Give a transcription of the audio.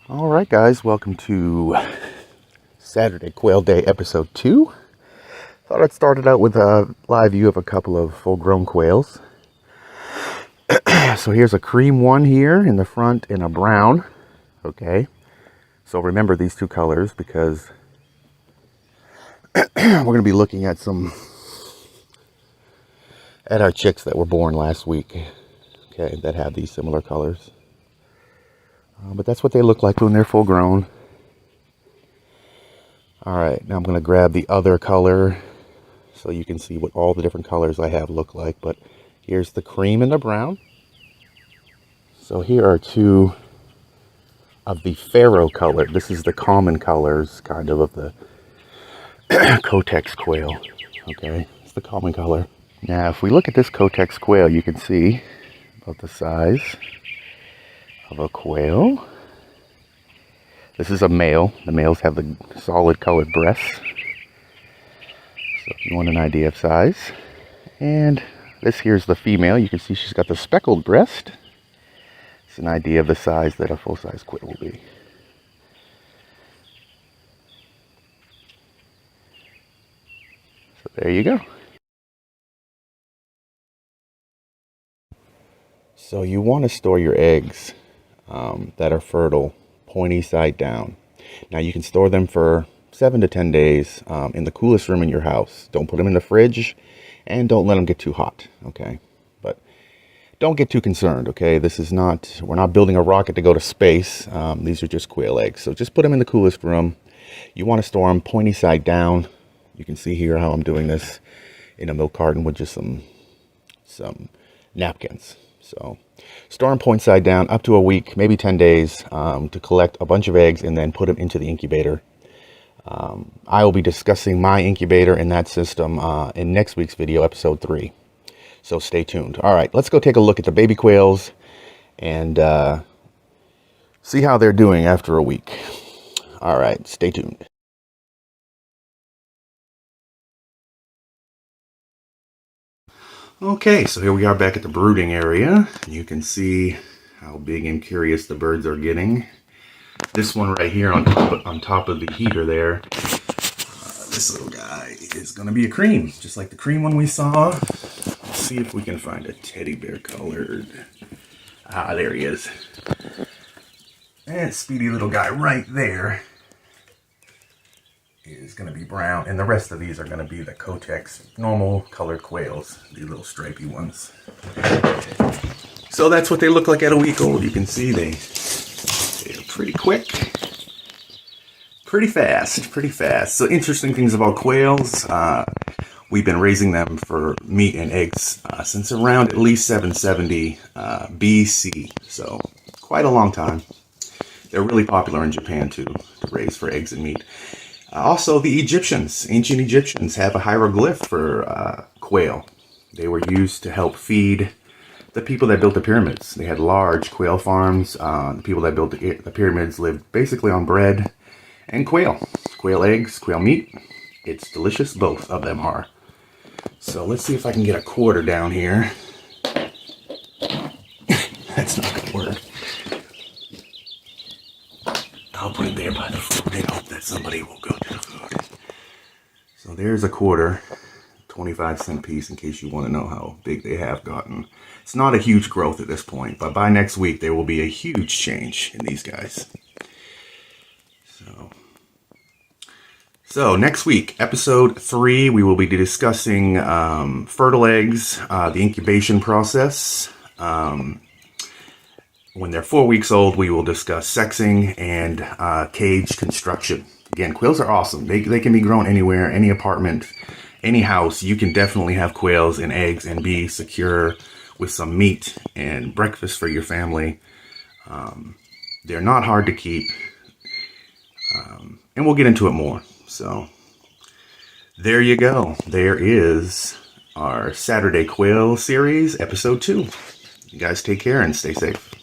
All right, guys, welcome to Saturday Quail Day, episode 2. Thought I'd start it out with a live view of a couple of full-grown quails. So here's a cream one here in the front and a brown. Okay, so remember these two colors because we're going to be looking at our chicks that were born last week. Okay, that have these similar colors. But that's what they look like when they're full grown. Alright, now I'm going to grab the other color so you can see what all the different colors I have look like. But here's the cream and the brown. So here are two of the pharaoh color. This is the common colors, kind of the Cotex quail. Okay, it's the common color. Now, if we look at this Cotex quail, you can see about the size of a quail. This is a male. The males have the solid colored breasts. So if you want an idea of size. And this here's the female. You can see she's got the speckled breast. It's an idea of the size that a full-size quail will be. So there you go. So you want to store your eggs that are fertile pointy side down. Now you can store them for 7 to 10 days in the coolest room in your house. Don't put them in the fridge and don't let them get too hot, okay? But don't get too concerned, okay? We're not building a rocket to go to space. These are just quail eggs. So just put them in the coolest room. You want to store them pointy side down. You can see here how I'm doing this in a milk carton with just some napkins. So store them point side down up to a week, maybe 10 days to collect a bunch of eggs and then put them into the incubator. I will be discussing my incubator in that system in next week's video, episode 3. So stay tuned. All right, let's go take a look at the baby quails and see how they're doing after a week. All right, stay tuned. Okay, so here we are back at the brooding area. You can see how big and curious the birds are getting. This one right here on top of the heater there, this little guy is going to be a cream, just like the cream one we saw. Let's see if we can find a teddy bear colored. Ah, there he is. And speedy little guy right there is going to be brown, and the rest of these are going to be the Cotex normal colored quails, these little stripy ones. So that's what they look like at a week old. You can see they're pretty quick, pretty fast. So interesting things about quails. We've been raising them for meat and eggs since around at least 770 BC. So quite a long time. They're really popular in Japan too, to raise for eggs and meat. Also, the ancient Egyptians have a hieroglyph for quail. They were used to help feed the people that built the pyramids. They had large quail farms. The people that built the pyramids lived basically on bread and quail. Quail eggs, quail meat. It's delicious, both of them are. So let's see if I can get a quarter down here. That's not going to work. I'll put it there by the food and hope that somebody will go to the food. So there's a quarter, 25-cent piece in case you want to know how big they have gotten. It's not a huge growth at this point, but by next week there will be a huge change in these guys. So next week, episode 3, we will be discussing fertile eggs, the incubation process. When they're 4 weeks old, we will discuss sexing and cage construction. Again, quails are awesome. They can be grown anywhere, any apartment, any house. You can definitely have quails and eggs and be secure with some meat and breakfast for your family. They're not hard to keep. And we'll get into it more. So there you go. There is our Saturday Quail series, episode 2. You guys take care and stay safe.